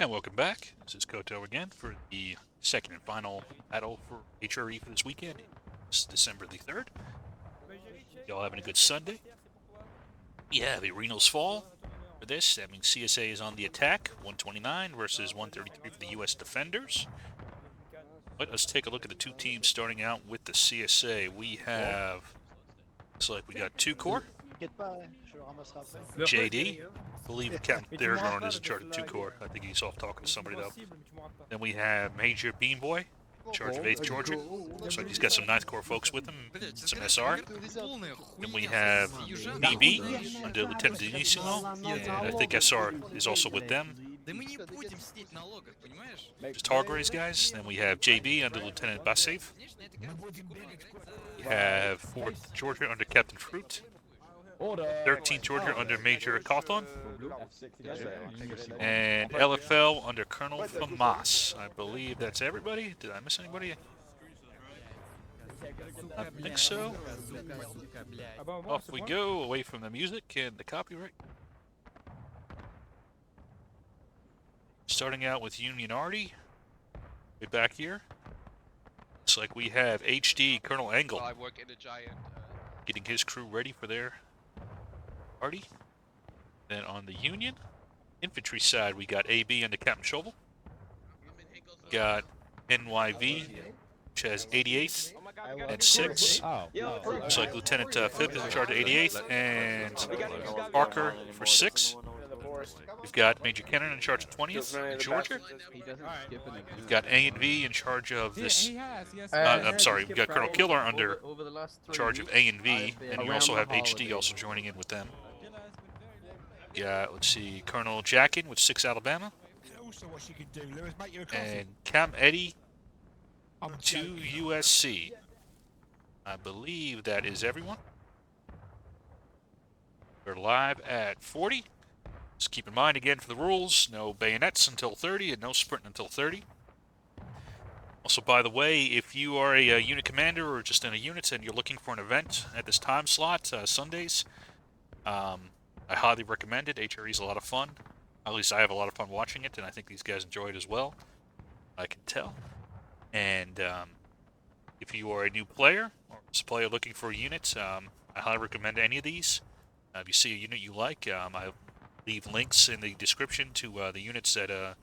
And welcome back. This is Koto again for the second and final battle for HRE for this weekend. It's December the 3rd. Y'all having a good Sunday? We have a Reno's Fall for this. That means CSA is on the attack. 129 versus 133 for the U.S. Defenders. But let's take a look at the two teams starting out with the CSA. We have, looks like we got two core. JD, I believe Captain Theragon is in charge of two core. I think he's off talking to somebody though. Then we have Major Beanboy, in charge of 8th Georgia. Looks like he's got some 9th Corps folks with him, some SR. Then we have BB under Lieutenant Denissimo, and I think SR is also with them. Just Hargraves guys. Then we have JB under Lieutenant Basev. We have 4th Georgia under Captain Fruit. 13th Georgia under Major Cawthon. And LFL under Colonel Famas. I believe that's everybody. Did I miss anybody? I think so. Off we go, away from the music and the copyright. Starting out with Union Arty. Way back here. Looks like we have HD Colonel Engel getting his crew ready for their party. Then on the Union infantry side, we got AB under Captain Shovel. Got NYV, which has 88th and 6. Looks like Lieutenant Phibb is in charge of 88th, and Parker for 6. We've got Major Kennan in charge of 20th in Georgia. We've got A and V in charge of this. I'm sorry, we've got Colonel Killer under charge of A and V, and you also have HD also joining in with them. Yeah, let's see, Colonel Jackin with 6 Alabama. And Cam Eddy 2 USC. I believe that is everyone. We're live at 40. Just keep in mind again for the rules, no bayonets until 30 and no sprinting until 30. Also, by the way, if you are a unit commander or just in a unit and you're looking for an event at this time slot, Sundays, I highly recommend it. HRE is a lot of fun. At least I have a lot of fun watching it, and I think these guys enjoy it as well. I can tell. And if you are a new player or just a player looking for a unit, I highly recommend any of these. If you see a unit you like, I leave links in the description to the units that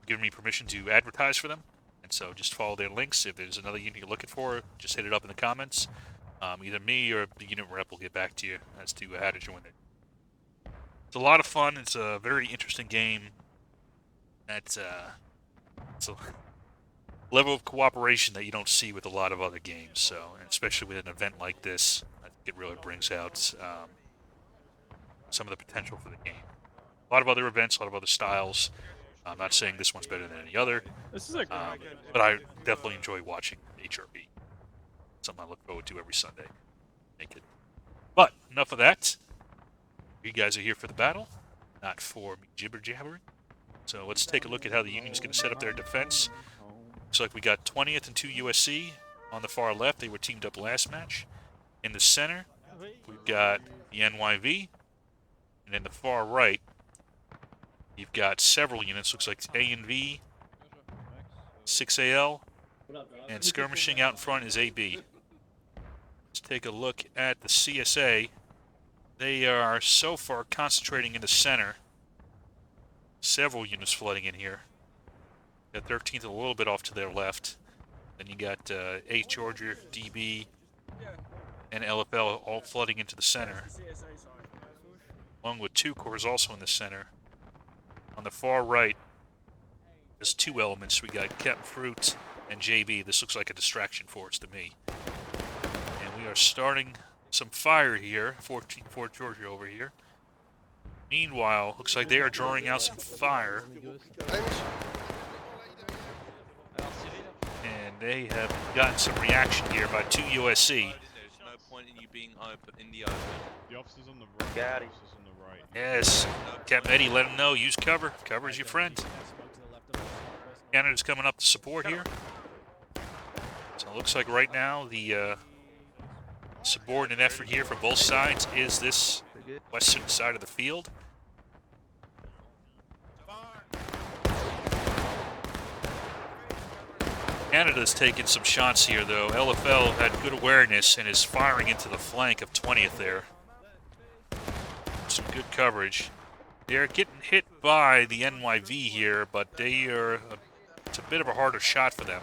give me permission to advertise for them. And so just follow their links. If there's another unit you're looking for, just hit it up in the comments. Either me or the unit rep will get back to you as to how to join it. It's a lot of fun. It's a very interesting game. It's a level of cooperation that you don't see with a lot of other games. So, and especially with an event like this, I think it really brings out some of the potential for the game. A lot of other events, a lot of other styles. I'm not saying this one's better than any other, but I definitely enjoy watching HRB. Something I look forward to every Sunday. Make it. But enough of that. You guys are here for the battle, not for me jibber jabbering. So let's take a look at how the Union's going to set up their defense. Looks like we got 20th and 2 USC on the far left. They were teamed up last match. In the center, we've got the NYV. And in the far right, you've got several units. Looks like A and V, 6AL, and skirmishing out in front is AB. Let's take a look at the CSA. They are so far concentrating in the center. Several units flooding in here. Got 13th a little bit off to their left. Then you got 8 Georgia, DB, and LFL all flooding into the center. Along with 2 cores also in the center. On the far right, there's 2 elements. We got Captain Fruit and JB. This looks like a distraction force to me. And we are starting some fire here. 14-4 Georgia over here. Meanwhile, looks like they are drawing out some fire. And they have gotten some reaction here by 2 USC. There's no point in you being open in the open. The officer's on the right. The officer's on the right. Yes, Captain Eddie, let him know. Use cover. Cover is your friend. Canada's coming up to support here. So it looks like right now the subordinate effort here for both sides is this western side of the field. Canada's taking some shots here, though. LFL had good awareness and is firing into the flank of 20th there. Some good coverage. They're getting hit by the NYV here, but it's a bit of a harder shot for them.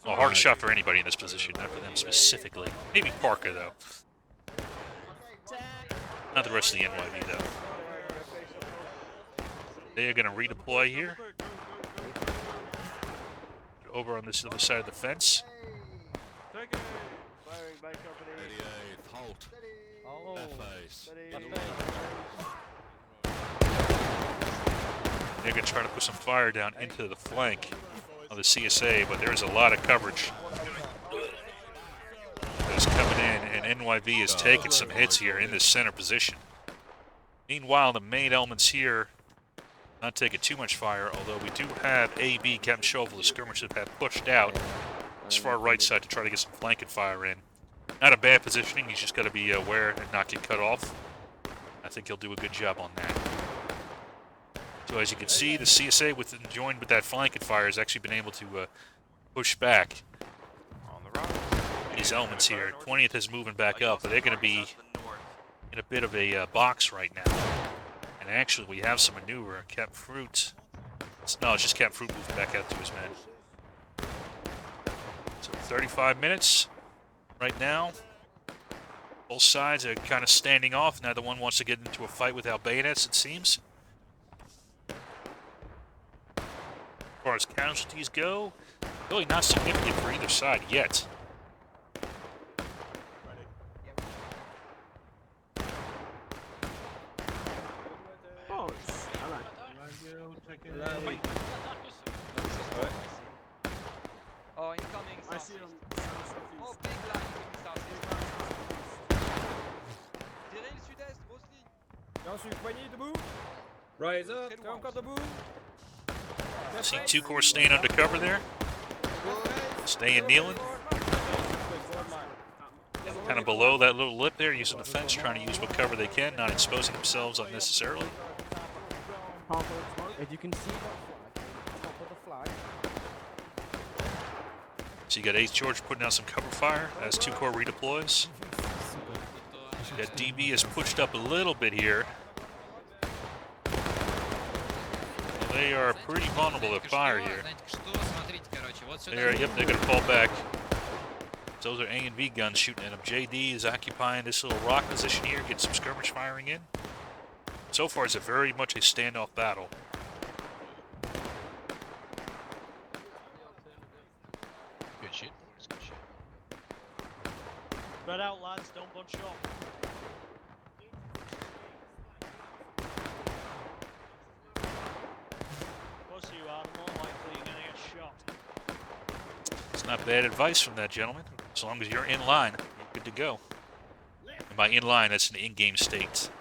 A harder shot for anybody in this position, not for them specifically. Maybe Parker, though. Not the rest of the NYV, though. They are going to redeploy here. Over on this other side of the fence. They're going to try to put some fire down into the flank of the CSA, but there's a lot of coverage that's coming in, and NYV is taking some hits here in this center position. Meanwhile, the main elements here not taking too much fire, although we do have AB, Captain Chauvel, the skirmishers have pushed out this far right side to try to get some flanking fire in. Not a bad positioning, he's just got to be aware and not get cut off. I think he'll do a good job on that. So as you can see, the CSA, joined with that flanking fire, has actually been able to push back these elements here. 20th is moving back up, but they're going to be in a bit of a box right now. And actually, we have some maneuver. Cap Fruit. No, it's just Cap Fruit moving back out to his men. So 35 minutes right now. Both sides are kind of standing off. Neither one wants to get into a fight without bayonets, it seems. As far as casualties go, really not significant for either side yet. Oh, incoming. I see him. Oh, big line incoming southeast. Tirez le sud-est, grosse ligne. Dans une poignée debout. Rise up. Encore debout. See 2 Corps staying under cover there. Staying kneeling. Kind of below that little lip there, using the fence, trying to use what cover they can, not exposing themselves unnecessarily. If you can see the top of the flag. So you got 8th George putting out some cover fire as 2 Corps redeploys. That DB is pushed up a little bit here. They are pretty vulnerable to fire here. They're going to fall back. Those are A and V guns shooting at them. JD is occupying this little rock position here, getting some skirmish firing in. So far, it's very much a standoff battle. Good shit. It's good shit. Spread out, lads. Don't bunch up. Plus you are, the more likely you're going to get shot. It's not bad advice from that gentleman. As long as you're in line, you're good to go. And by in line, that's an in-game state.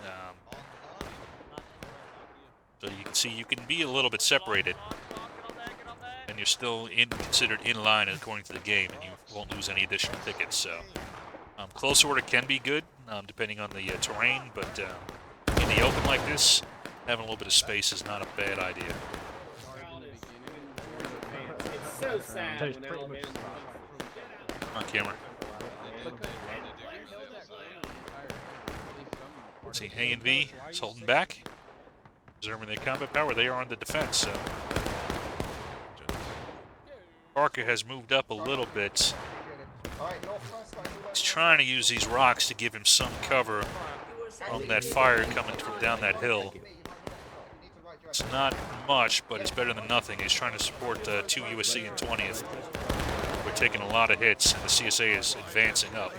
So you can see you can be a little bit separated, and you're still considered in line according to the game, and you won't lose any additional tickets. So close order can be good, depending on the terrain, but in the open like this, having a little bit of space is not a bad idea. It's so sad. On camera. See, A and V is holding back, preserving their combat power. They are on the defense. So Parker has moved up a little bit. He's trying to use these rocks to give him some cover on that fire coming from down that hill. It's not much, but it's better than nothing. He's trying to support 2 USC and 20th. We're taking a lot of hits, and the CSA is advancing up.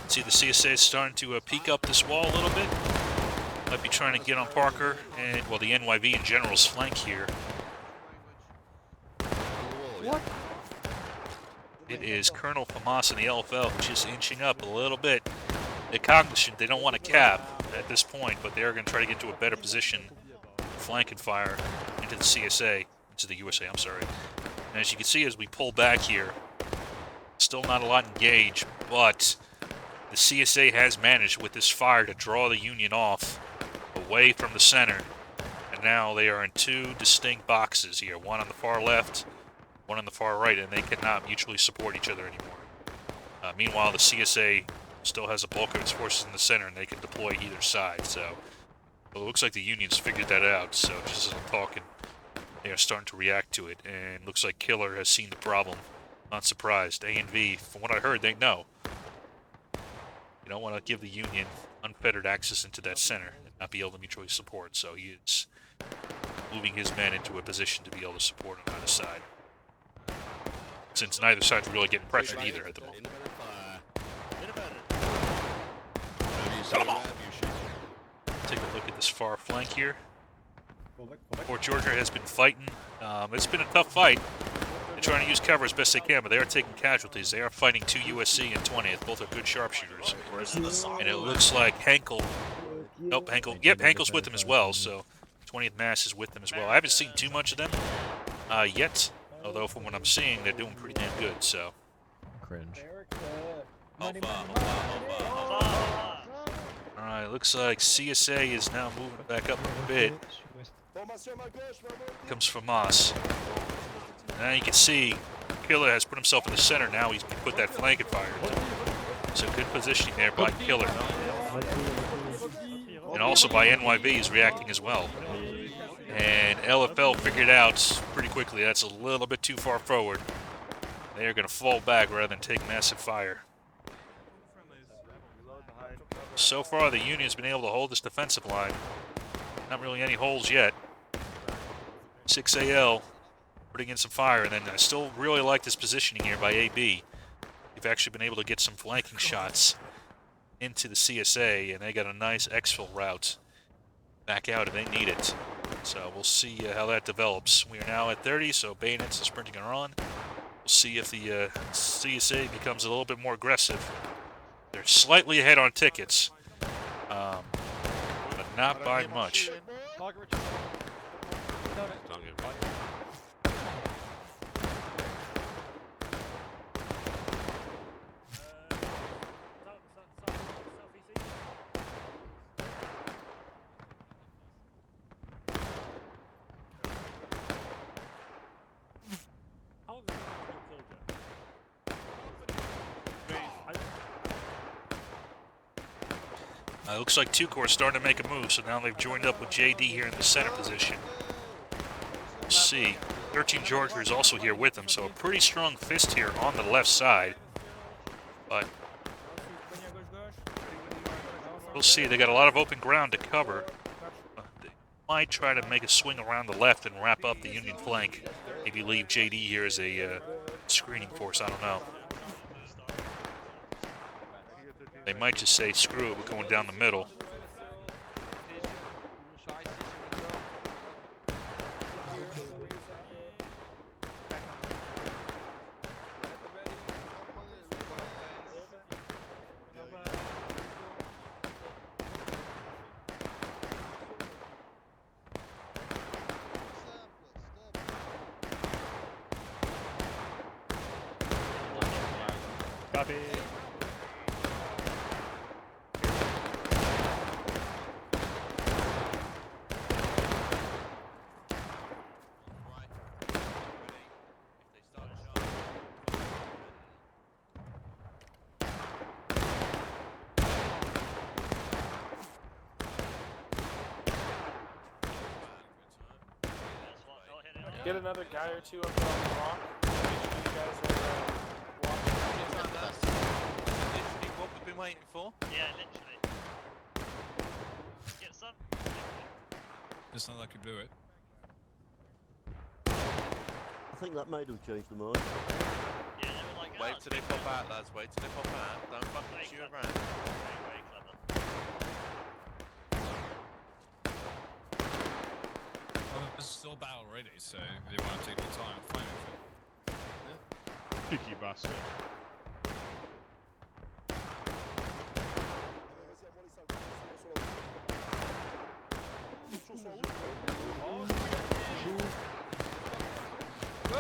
See, the CSA is starting to peek up this wall a little bit. Might be trying to get on Parker and, well, the NYV in general's flank here. What? It is Colonel Famas and the LFL just inching up a little bit. They're cognizant they don't want to cap at this point, but they are going to try to get into a better position, flank and fire into the CSA, into the USA, I'm sorry. And as you can see as we pull back here, still not a lot engaged, but the CSA has managed with this fire to draw the Union off away from the center. And now they are in two distinct boxes here, one on the far left, one on the far right, and they cannot mutually support each other anymore. Meanwhile, the CSA still has a bulk of its forces in the center, and they can deploy either side. So, well, it looks like the Union's figured that out. So, just as I'm talking, they are starting to react to it, and looks like Killer has seen the problem. Not surprised. A and V, from what I heard, they know. You don't want to give the Union unfettered access into that center and not be able to mutually support. So he is moving his men into a position to be able to support on either side. Since neither side's really getting pressured either at the moment. Come on! Take a look at this far flank here. Fort Georgia has been fighting. It's been a tough fight. They're trying to use cover as best they can, but they are taking casualties. They are fighting 2 USC and 20th. Both are good sharpshooters. And it looks like Henkel... Nope, Henkel... Yep, Henkel's with them as well, so 20th Mass is with them as well. I haven't seen too much of them yet, although from what I'm seeing, they're doing pretty damn good, so... Cringe. Alright, looks like CSA is now moving back up a bit. Comes Famas. Now you can see Killer has put himself in the center. Now he's put that flank and fire. So good positioning there by Killer. And also by NYV is reacting as well. And LFL figured out pretty quickly that's a little bit too far forward. They are going to fall back rather than take massive fire. So far, the Union's been able to hold this defensive line. Not really any holes yet. 6AL putting in some fire, and then I still really like this positioning here by AB. They've actually been able to get some flanking shots into the CSA, and they got a nice exfil route back out if they need it. So we'll see how that develops. We are now at 30, so bayonets and sprinting are on. We'll see if the CSA becomes a little bit more aggressive. They're slightly ahead on tickets, but not by much. Looks like 2 Corps starting to make a move, so now they've joined up with JD here in the center position. We'll see. 13 Georgia is also here with them, so a pretty strong fist here on the left side. But we'll see. They got a lot of open ground to cover. They might try to make a swing around the left and wrap up the Union flank. Maybe leave JD here as a screening force. I don't know. They might just say, screw it, we're going down the middle. Copy. Get another guy or two up on the rock. Make sure you guys are walking. Literally what we've been waiting for. Yeah, literally. Get some. It's not like you blew it. I think that made them change their mind. Yeah, they were like, Wait till they pop out, lads. Wait till they pop out. Don't fucking shoot around. Very clever. Well, it's still battle already, so they want to take their time and find it. Cheeky bastard.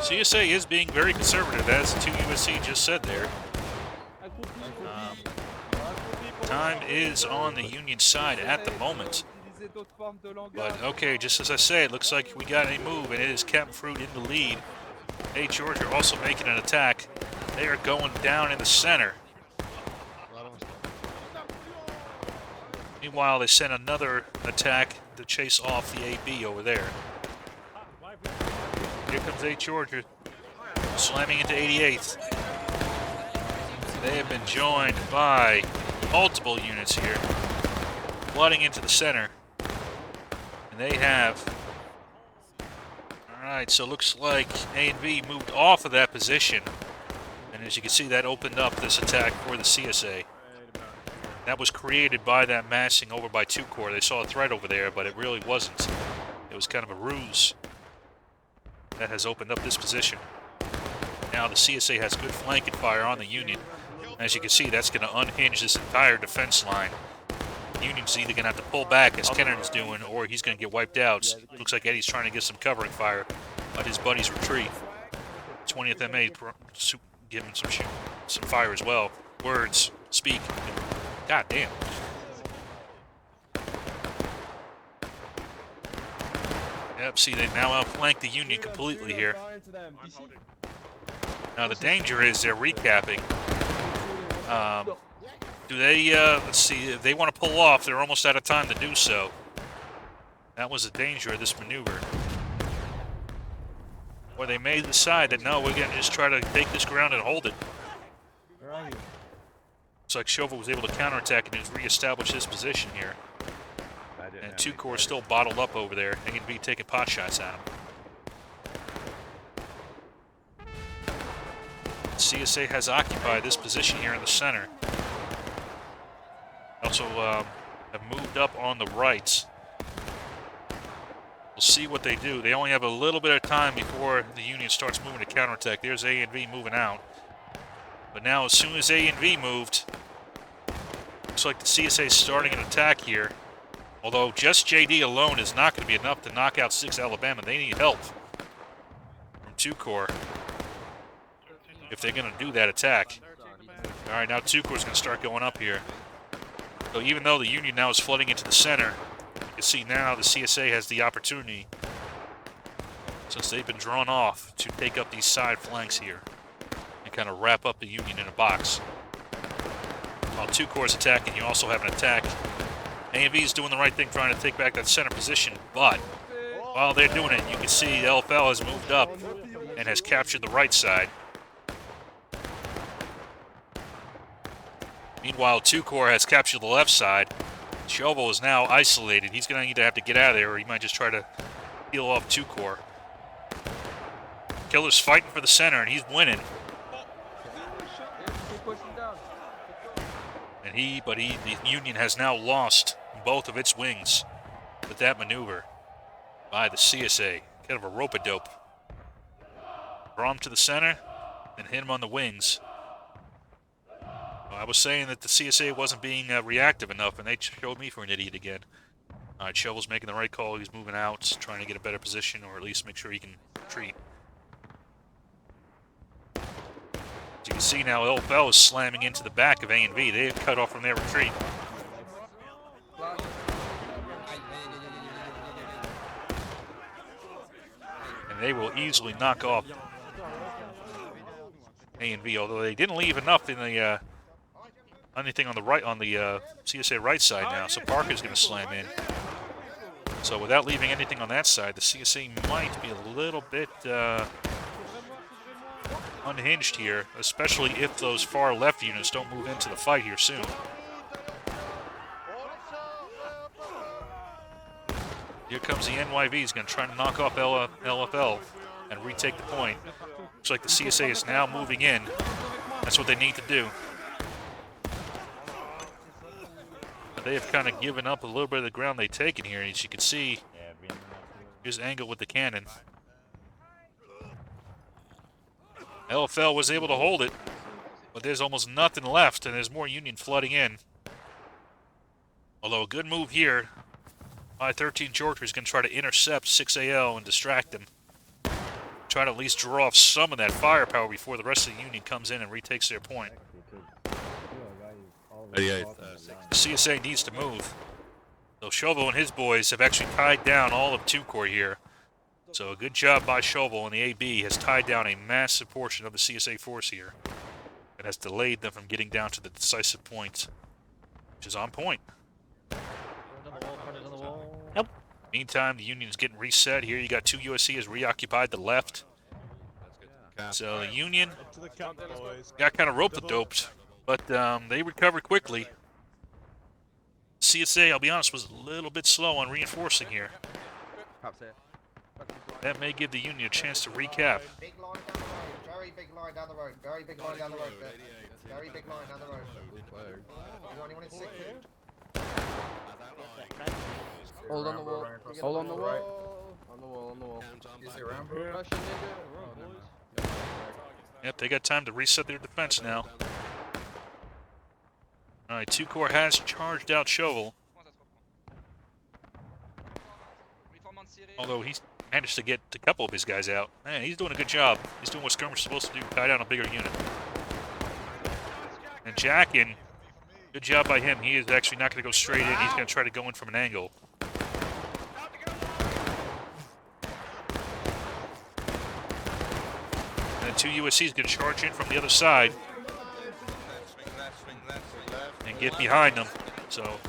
CSA is being very conservative, as 2USC just said there. Time is on the Union side at the moment. But okay, just as I say, it looks like we got a move, and it is Captain Fruit in the lead. A Georgia also making an attack. They are going down in the center. Meanwhile, they sent another attack to chase off the AB over there. Here comes A Georgia, slamming into 88th. They have been joined by multiple units here, flooding into the center. And they have... Alright, so it looks like A and B moved off of that position. And as you can see, that opened up this attack for the CSA. That was created by that massing over by 2 Corps. They saw a threat over there, but it really wasn't. It was kind of a ruse that has opened up this position. Now the CSA has good flanking fire on the Union. As you can see, that's going to unhinge this entire defense line. The Union's either going to have to pull back, as Kennan's doing, or he's going to get wiped out. Looks like Eddie's trying to get some covering fire on his buddy's retreat. 20th MA giving some fire as well. Words, speak. God damn. Yep, see, they now outflank the Union completely here. Now the danger is they're recapping. Do they, let's see, if they want to pull off, they're almost out of time to do so. That was the danger of this maneuver. Or they may decide that, no, we're going to just try to take this ground and hold it. Looks like Chauvel was able to counterattack and reestablish his position here. And 2 Corps still bottled up over there. A and B taking pot shots at him. CSA has occupied this position here in the center. Also have moved up on the right. We'll see what they do. They only have a little bit of time before the Union starts moving to counterattack. There's A and B moving out. But now, as soon as A and B moved, looks like the CSA is starting an attack here. Although just JD alone is not going to be enough to knock out 6 Alabama. They need help from 2 Corps if they're going to do that attack. All right, now 2 Corps is going to start going up here. So even though the Union now is flooding into the center, you can see now the CSA has the opportunity, since they've been drawn off, to take up these side flanks here and kind of wrap up the Union in a box. While 2 Corps is attacking, you also have an attack. A&V is doing the right thing, trying to take back that center position, but while they're doing it, you can see LFL has moved up and has captured the right side. Meanwhile, 2 Corps has captured the left side. Chauvel is now isolated. He's going to either have to get out of there, or he might just try to peel off 2 Corps. Killer's fighting for the center, and he's winning. And the Union has now lost both of its wings with that maneuver by the CSA. Kind of a rope-a-dope. Draw him to the center and hit him on the wings. Well, I was saying that the CSA wasn't being reactive enough, and they showed me for an idiot again. All right, Shovel's making the right call. He's moving out, trying to get a better position, or at least make sure he can retreat. As you can see now, LFL is slamming into the back of A&V. They have cut off from their retreat. And they will easily knock off A&V, although they didn't leave enough in the anything on the right, on the CSA right side now. So Parker's going to slam in. So without leaving anything on that side, the CSA might be a little bit unhinged here, especially if those far left units don't move into the fight here soon. Here comes the NYV. He's going to try to knock off LFL and retake the point. Looks like the CSA is now moving in. That's what they need to do. But they have kind of given up a little bit of the ground they've taken here. As you can see, here's Angle with the cannon. LFL was able to hold it, but there's almost nothing left, and there's more Union flooding in. Although a good move here by 13 Georgia is going to try to intercept 6AL and distract them. Try to at least draw off some of that firepower before the rest of the Union comes in and retakes their point. Yeah, CSA needs to move. So Chauvel and his boys have actually tied down all of 2 Corps here. So a good job by Chauvel, and the AB has tied down a massive portion of the CSA force here. It has delayed them from getting down to the decisive point, which is on point. Yep. Meantime, the Union is getting reset. Here you got 2 USC has reoccupied the left. So the Union To the camp, boys. got kind of rope-a-doped, but they recovered quickly. CSA, I'll be honest, was a little bit slow on reinforcing here. That may give the Union a chance to recap. Big line down the road. Very big line down the road. Very big line down the road. Very big line down the road. Anyone in sick? Hold on the wall. Hold on the wall. On the wall, on the wall. Is it around? Russian nigga. Yep, they got time to reset their defense now. Alright, 2 Corps has charged out Chauvel. Although he's managed to get a couple of his guys out. Man, he's doing a good job. He's doing what Skirmish is supposed to do, tie down a bigger unit. And Jackin, good job by him. He is actually not going to go straight in. He's going to try to go in from an angle. And then 2 USC's going to charge in from the other side and get behind them. So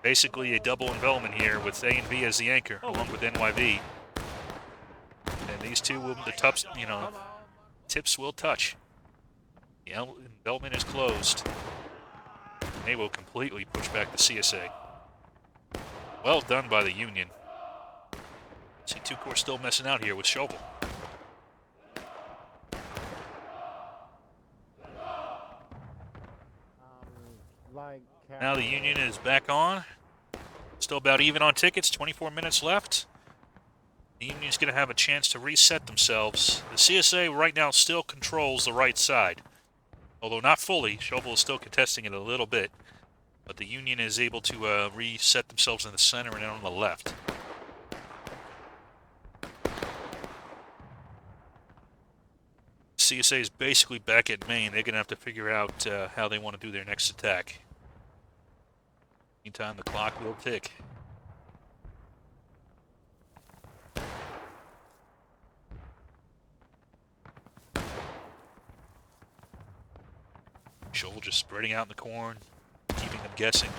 basically a double envelopment here with A and B as the anchor, along with NYV. And these two will, tips will touch. The envelopment is closed. And they will completely push back the CSA. Well done by the Union. See 2 Corps still messing out here with Chauvel. Now the Union is back on. Still about even on tickets, 24 minutes left. The Union's going to have a chance to reset themselves. The CSA right now still controls the right side. Although not fully, Chauvel is still contesting it a little bit. But the Union is able to reset themselves in the center and on the left. CSA is basically back at main. They're going to have to figure out how they want to do their next attack. Meantime, the clock will tick. Chauvel just spreading out in the corn, keeping them guessing.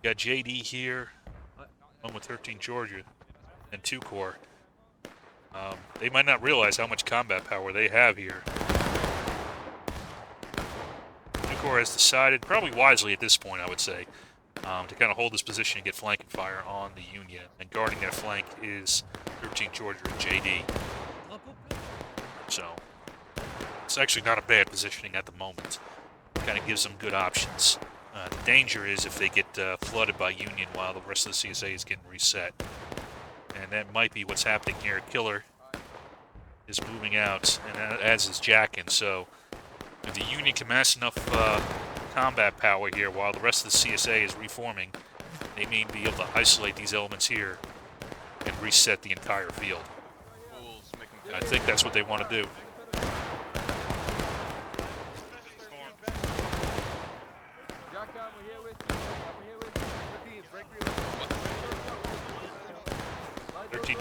Got JD here, one with 13 Georgia, and 2 Corps. They might not realize how much combat power they have here. 2 Corps has decided, probably wisely at this point, I would say, to kind of hold this position and get flanking fire on the Union. And guarding that flank is 13 Georgia and JD. So, it's actually not a bad positioning at the moment. Kind of gives them good options. The danger is if they get flooded by Union while the rest of the CSA is getting reset. And that might be what's happening here. Killer is moving out, and as is Jackin. So, if the Union can mass enough combat power here while the rest of the CSA is reforming, they may be able to isolate these elements here and reset the entire field. I think that's what they want to do.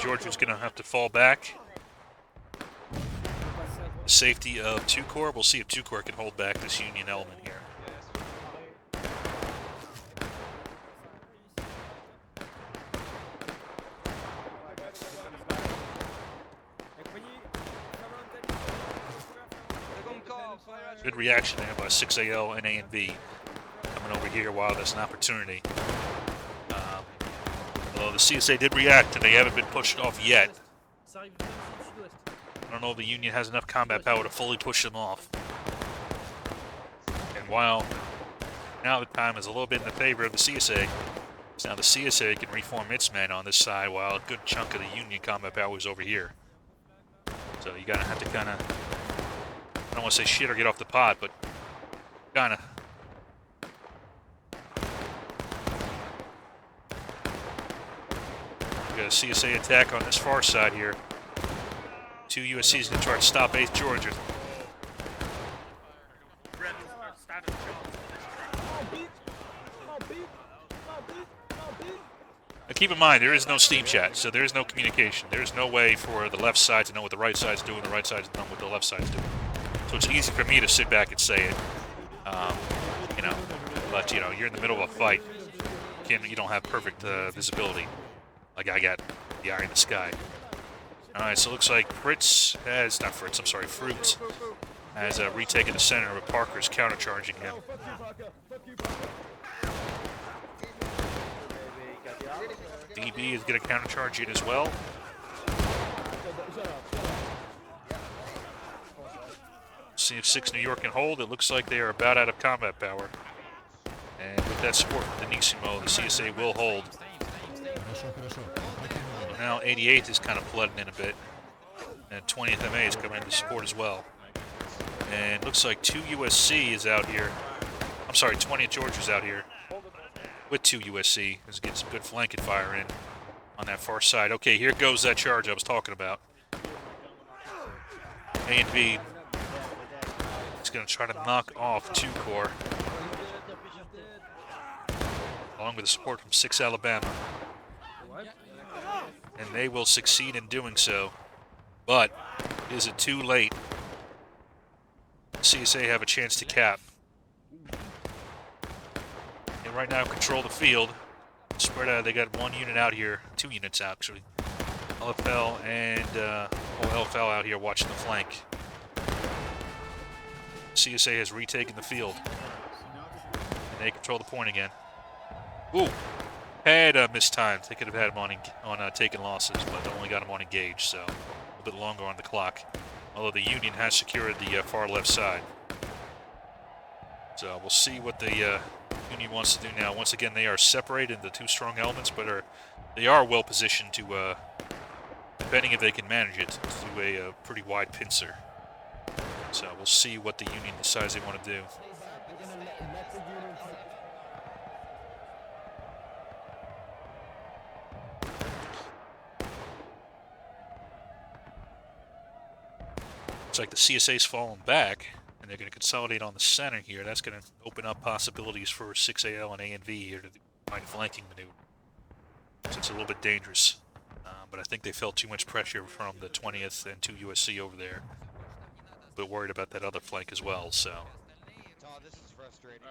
Georgia's going to have to fall back. The safety of 2 Corps. We'll see if 2 Corps can hold back this Union element here. Good reaction there by 6AL and A and B coming over here while there's an opportunity. Although the CSA did react and they haven't been pushed off yet. I don't know if the Union has enough combat power to fully push them off. And while now the time is a little bit in the favor of the CSA, so now the CSA can reform its men on this side while a good chunk of the Union combat power is over here. So you're gonna have to kind of, I don't want to say shit or get off the pot, but kind of. We got a CSA attack on this far side here. 2 USC's gonna try to stop 8th Georgia. Now keep in mind, there is no Steam chat, so there is no communication. There is no way for the left side to know what the right side's doing, the right side's to know what the left side's doing. So it's easy for me to sit back and say it, you know. But you know, you're in the middle of a fight. You don't have perfect visibility, like I got the eye in the sky. All right, so it looks like Fruits has retaken the center, but Parker's countercharging him. DB is going to countercharge it as well. See if 6 New York can hold. It looks like they are about out of combat power. And with that support from Denissimo, the CSA will hold. So now 88th is kind of flooding in a bit. And 20th MA is coming in to support as well. And it looks like 2 USC is out here. I'm sorry, 20th Georgia's out here with 2 USC. Let's get some good flanking fire in on that far side. Okay, here goes that charge I was talking about. A and B is going to try to knock off 2 Corps, along with the support from 6 Alabama. And they will succeed in doing so. But is it too late? CSA have a chance to cap. They right now control the field. Spread out. They got 1 unit out here, 2 units out actually. LFL and LFL out here watching the flank. CSA has retaken the field, and they control the point again. Ooh, had mistimed. They could have had him on taking losses, but they only got him on engage, so a little bit longer on the clock. Although the Union has secured the far left side. So we'll see what the Union wants to do now. Once again, they are separated into 2 strong elements, but they are well positioned to, depending if they can manage it, to do a pretty wide pincer. So we'll see what the Union decides they want to do. Looks like the CSA's fallen back, and they're going to consolidate on the center here. That's going to open up possibilities for 6AL and A&V here to find flanking maneuver. So it's a little bit dangerous, but I think they felt too much pressure from the 20th and 2 USC over there. A bit worried about that other flank as well, so. Oh, this is frustrating.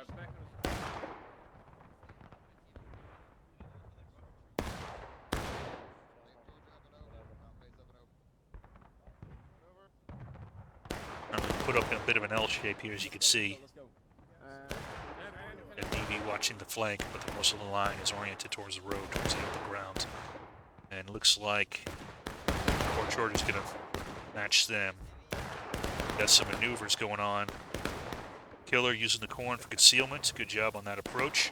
I'm going to put up a bit of an L shape here, as you can see. And DB watching the flank, but the most of the line is oriented towards the road, towards the open ground. And it looks like Fort Georgia's going to match them. Got some maneuvers going on. Killer using the corn for concealment. Good job on that approach.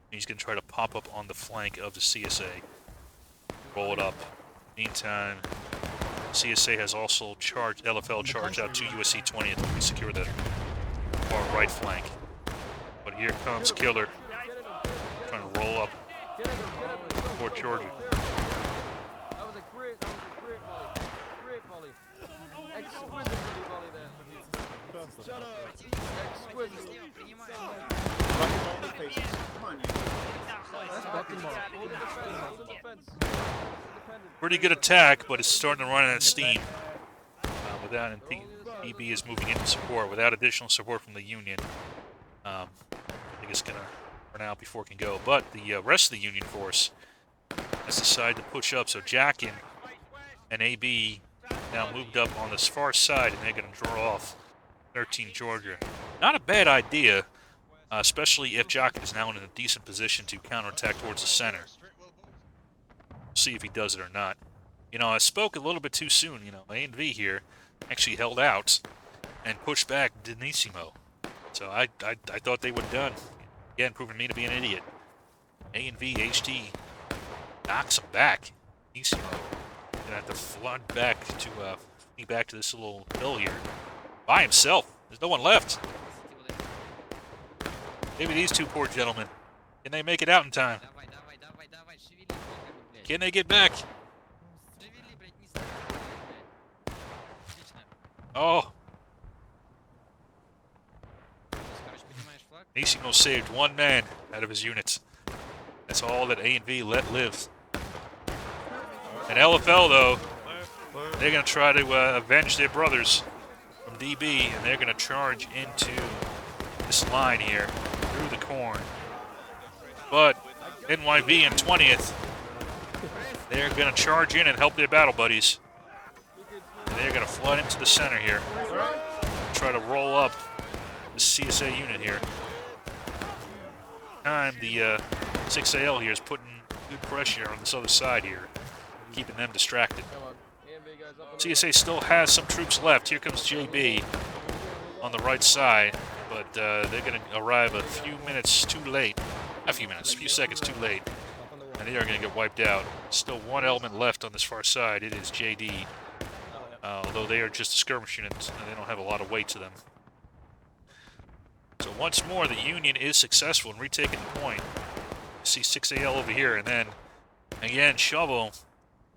He's going to try to pop up on the flank of the CSA. Roll it up. Meantime, CSA has also charged, LFL charged out to USC 20th to secure the far right flank. But here comes Killer, trying to roll up Fort Georgia. That was a great volley. Great volley. Exquisite volley there. Shut up. Exquisite. Pretty good attack, but it's starting to run out of steam. Without DB is moving into support. Without additional support from the Union, I think it's going to run out before it can go. But the rest of the Union force has decided to push up. So Jackin and AB now moved up on this far side, and they're going to draw off 13 Georgia. Not a bad idea, especially if Jackin is now in a decent position to counterattack towards the center. See if he does it or not. You know, I spoke a little bit too soon. You know, A&V here actually held out and pushed back Denissimo. So I thought they would have done. Again, proving me to be an idiot. A&V HD knocks him back. Denissimo gonna have to flood back to back to this little hill here by himself. There's no one left. Maybe these two poor gentlemen. Can they make it out in time? Can they get back? Oh. Nisimo saved one man out of his units. That's all that A and V let live. And LFL, though, they're going to try to avenge their brothers from DB, and they're going to charge into this line here through the corn. But NYV in 20th, they're going to charge in and help their battle buddies. And they're going to flood into the center here. Try to roll up the CSA unit here. The 6AL here is putting good pressure on this other side here, keeping them distracted. CSA still has some troops left. Here comes JB on the right side, but they're going to arrive a few minutes too late. A few seconds too late, and they are going to get wiped out. Still one element left on this far side. It is JD, although they are just a skirmish unit, and they don't have a lot of weight to them. So once more, the Union is successful in retaking the point. You see 6AL over here, and then, again, Shovel.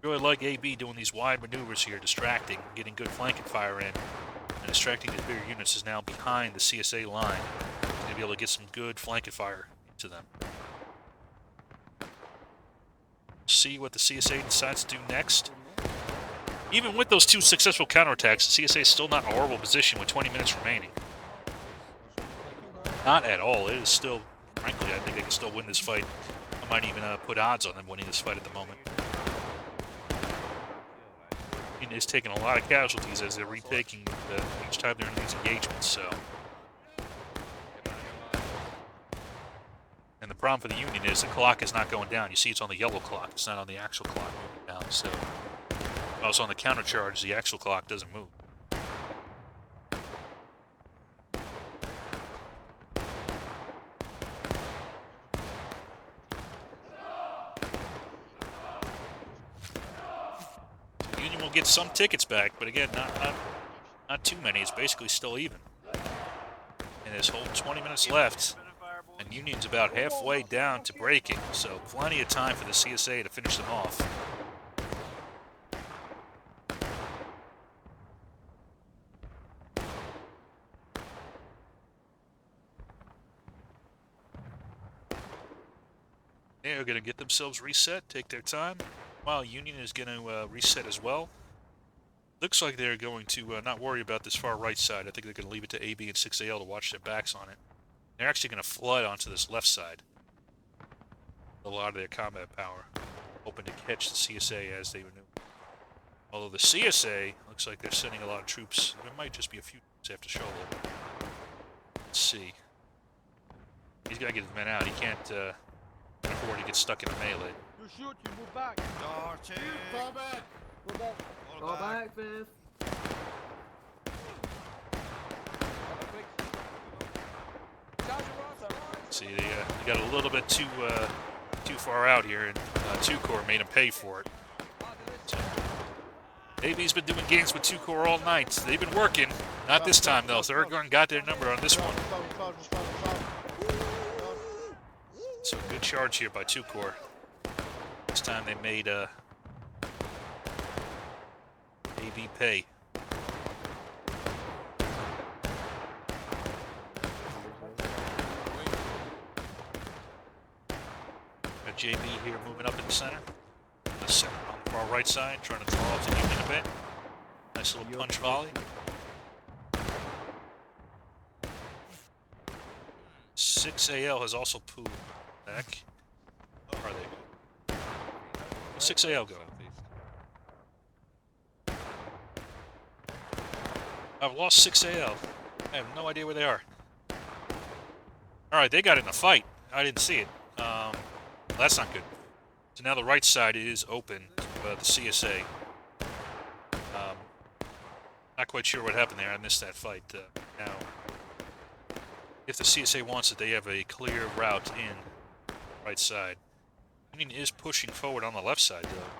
Really like AB doing these wide maneuvers here, distracting, getting good flanking fire in, and distracting these bigger units is now behind the CSA line. To be able to get some good flanking fire into them. See what the CSA decides to do next. Even with those two successful counterattacks, the CSA is still not in a horrible position with 20 minutes remaining. Not at all. It is still, frankly, I think they can still win this fight. I might even put odds on them winning this fight at the moment. Is taking a lot of casualties as they're retaking each time they're in these engagements. So, and the problem for the Union is the clock is not going down. You see, it's on the yellow clock. It's not on the actual clock moving down. So, also on the countercharge, the actual clock doesn't move. Get some tickets back, but again, not too many. It's basically still even. And there's whole 20 minutes left, and Union's about halfway down to breaking, so plenty of time for the CSA to finish them off. They're going to get themselves reset, take their time, while Union is going to reset as well. Looks like they're going to not worry about this far right side. I think they're going to leave it to AB and 6AL to watch their backs on it. They're actually going to flood onto this left side. A lot of their combat power, hoping to catch the CSA as they maneuver. Although the CSA looks like they're sending a lot of troops. There might just be a few troops after Shovel. Let's see. He's got to get his men out. He can't afford to get stuck in a melee. You shoot, you move back. Fall back. Go back. Go back, fifth. See, they got a little bit too far out here, and 2 Corps made him pay for it. So, AB's been doing games with 2 Corps all night. They've been working. Not this time, though. Thurgood got their number on this one. So, good charge here by 2 Corps. This time they made AB pay. Got JB here moving up in the center. The center on the far right side, trying to draw off the Union a bit. Nice little punch volley. 6AL has also pulled back. Are they? 6AL go. I've lost 6AL. I have no idea where they are. Alright, they got in a fight. I didn't see it. That's not good. So now the right side is open to the CSA. Not quite sure what happened there. I missed that fight. Now, if the CSA wants it, they have a clear route in right side. Union is pushing forward on the left side, though.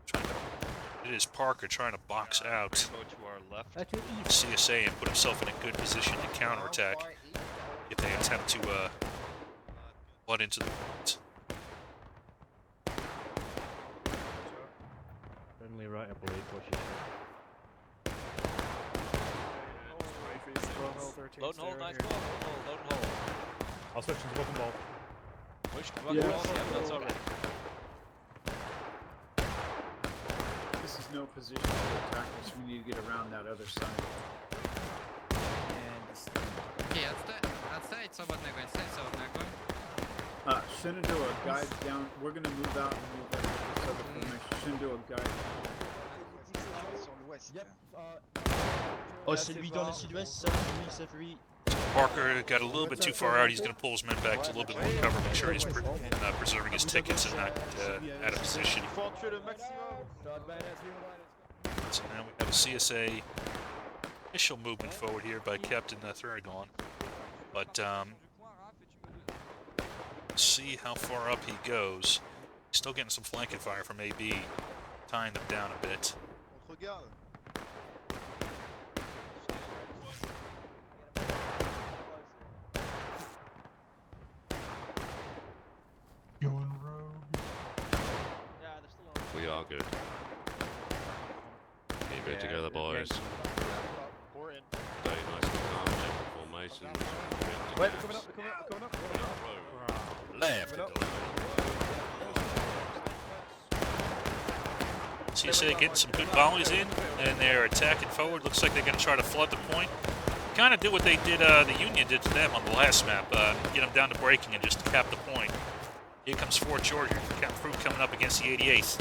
Trying to It is Parker trying to box out Rainbow to our left. CSA and put himself in a good position to counterattack if they attempt to flood into the point. Friendly right, I believe. What's your Load and hold, nice ball. Load and hold. I'll switch into bottom ball. Push to button ball. Yeah, that's alright. This is no position to attack us. We need to get around that other side. Okej, отставить свободный огонь, Shenandoah, a guide down. We're gonna move out and move out to the southern formation. Shenandoah, guide. Oh, c'est lui dans le sud-ouest, ça, lui. Parker got a little bit too far out. He's going to pull his men back to a little bit more cover, make sure he's preserving his tickets and not out of position. So now we have a CSA initial movement forward here by Captain Theragon. But see how far up he goes. He's still getting some flanking fire from AB, tying them down a bit. We are good. Keep it together, boys. Stay nice and calm in formation. Wait, they're coming up. Left. CSA getting some good volleys in, and they're attacking forward. Looks like they're going to try to flood the point. Kind of do what they did, the Union did to them on the last map. Get them down to breaking and just cap the point. Here comes Fort Georgia. Captain Fruit coming up against the 88th.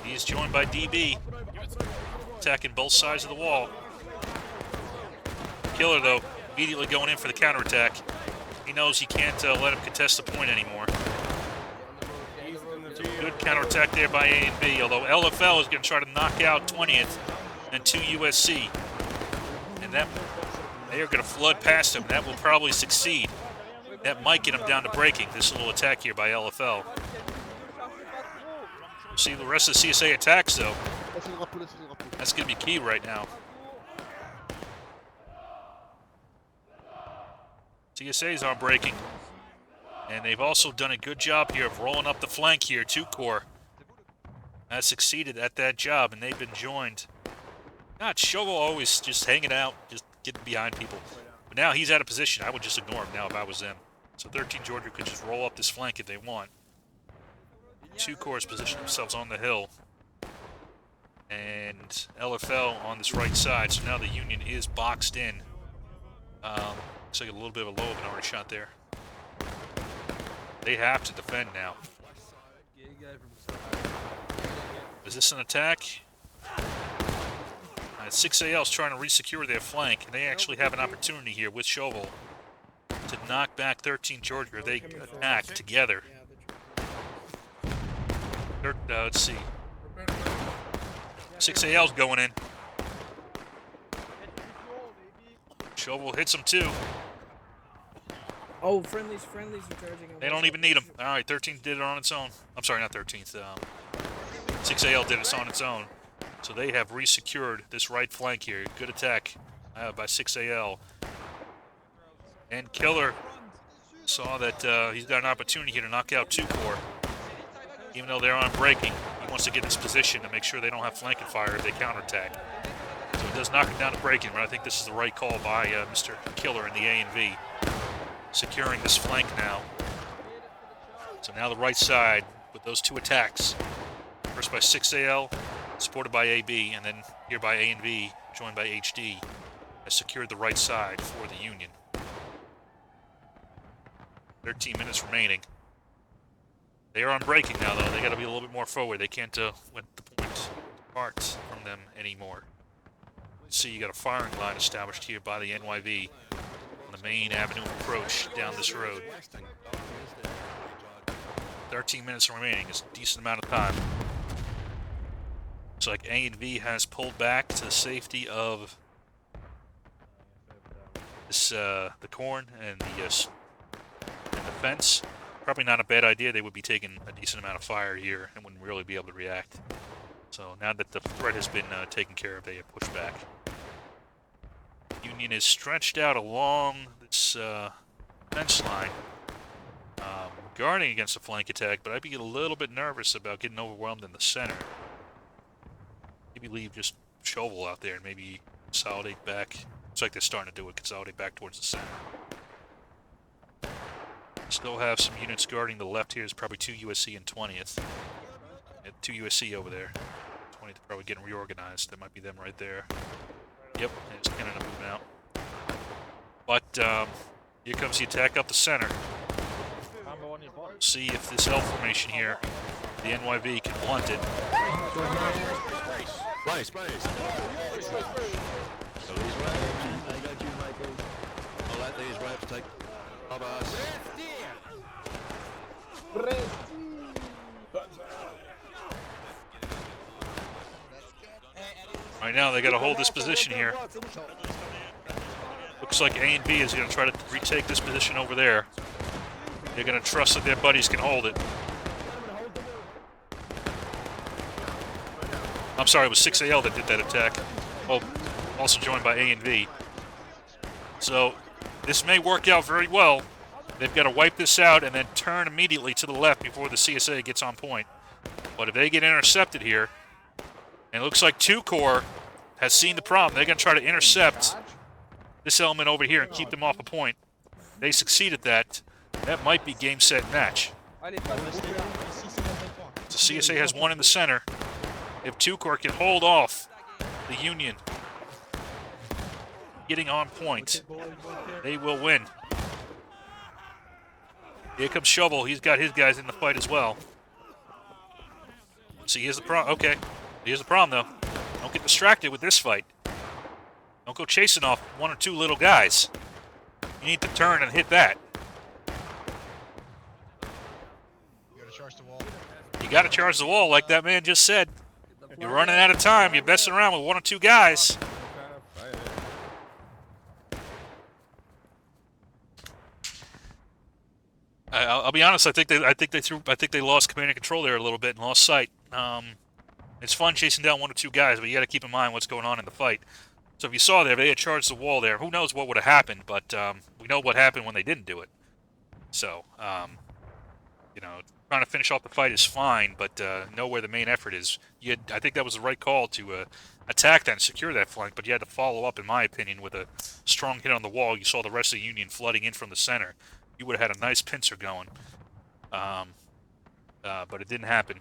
He's joined by DB. Attacking both sides of the wall. Killer, though, immediately going in for the counterattack. He knows he can't let him contest the point anymore. Good counterattack there by A and B, although LFL is going to try to knock out 20th and 2 USC. And that they are going to flood past him. That will probably succeed. That might get him down to breaking, this little attack here by LFL. See the rest of the CSA attacks, though. That's going to be key right now. CSA's are breaking. And they've also done a good job here of rolling up the flank here, 2 Corps. Has succeeded at that job, and they've been joined. Not Shovel always just hanging out, just getting behind people. But now he's out of position. I would just ignore him now if I was them. So 13 Georgia could just roll up this flank if they want. 2 Corps position themselves on the hill. And LFL on this right side. So now the Union is boxed in. Looks like a little bit of a low of an orange shot there. They have to defend now. Is this an attack? 6AL's trying to re-secure their flank, and they actually have an opportunity here with Shovel to knock back 13 Georgia. They attack together. Let's see. 6AL's going in. Shovel hits him too. Oh, friendlies are charging. They don't even need him. All right, 13 did it on its own. I'm sorry, not 13th. 6AL did it on its own. So they have re-secured this right flank here. Good attack by 6AL. And Killer saw that he's got an opportunity here to knock out 2 Corps. Even though they're on breaking, he wants to get this position to make sure they don't have flanking fire if they counterattack. So he does knock him down to breaking, but I think this is the right call by Mr. Killer in the A and V. Securing this flank now. So now the right side with those 2 attacks. First by 6AL, supported by AB, and then here by A and V, joined by HD, has secured the right side for the Union. 13 minutes remaining. They are on breaking now, though. They got to be a little bit more forward. They can't let the point depart from them anymore. Let's see, you got a firing line established here by the NYV on the main avenue of approach down this road. 13 minutes remaining is a decent amount of time. Looks like A and V has pulled back to the safety of this the corn and the defense, probably not a bad idea. They would be taking a decent amount of fire here and wouldn't really be able to react. So now that the threat has been taken care of, they have pushed back. Union is stretched out along this fence line, guarding against a flank attack, but I'd be a little bit nervous about getting overwhelmed in the center. Maybe leave just shovel out there and maybe consolidate back. Looks like they're starting to do it, consolidate back towards the center. Still have some units guarding the left here. There's probably 2 USC and 20th. 2 USC over there. 20th probably getting reorganized. That might be them right there. Yep, there's Canada moving out. But here comes the attack up the center. See if this L formation here, the NYV, can blunt it. Place. So these reps. I got you, Michael. I'll let these reps take us. Right now they got to hold this position here. Looks like A and B is going to try to retake this position over there. They're going to trust that their buddies can hold it. I'm sorry, it was 6AL that did that attack. Well, also joined by A and V. So this may work out very well. They've got to wipe this out and then turn immediately to the left before the CSA gets on point. But if they get intercepted here, and it looks like 2 Corps has seen the problem, they're going to try to intercept this element over here and keep them off a point. They succeed at that. That might be game, set, match. So CSA has 1 in the center. If 2 Corps can hold off the Union getting on point, they will win. Here comes Shovel. He's got his guys in the fight as well. See, here's the problem. Okay, here's the problem, though. Don't get distracted with this fight. Don't go chasing off 1 or 2 little guys. You need to turn and hit that. You got to charge the wall, like that man just said. You're running out of time. You're messing around with 1 or 2 guys. I'll be honest. I think they lost command and control there a little bit and lost sight. It's fun chasing down 1 or 2 guys, but you got to keep in mind what's going on in the fight. So if you saw there, if they had charged the wall there, who knows what would have happened? But we know what happened when they didn't do it. So you know, trying to finish off the fight is fine, but know where the main effort is. I think that was the right call to attack that and secure that flank, but you had to follow up, in my opinion, with a strong hit on the wall. You saw the rest of the Union flooding in from the center. You would have had a nice pincer going, but it didn't happen.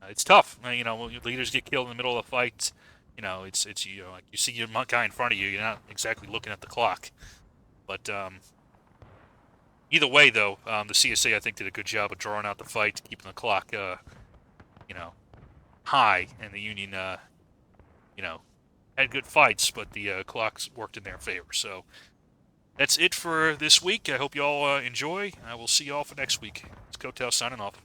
It's tough, you know. When leaders get killed in the middle of a fight, you know, it's you know, like you see your guy in front of you, you're not exactly looking at the clock. But either way, though, the CSA I think did a good job of drawing out the fight, keeping the clock, you know, high, and the Union, you know, had good fights, but the clocks worked in their favor. So that's it for this week. I hope you all enjoy. I will see you all for next week. It's Kotel signing off.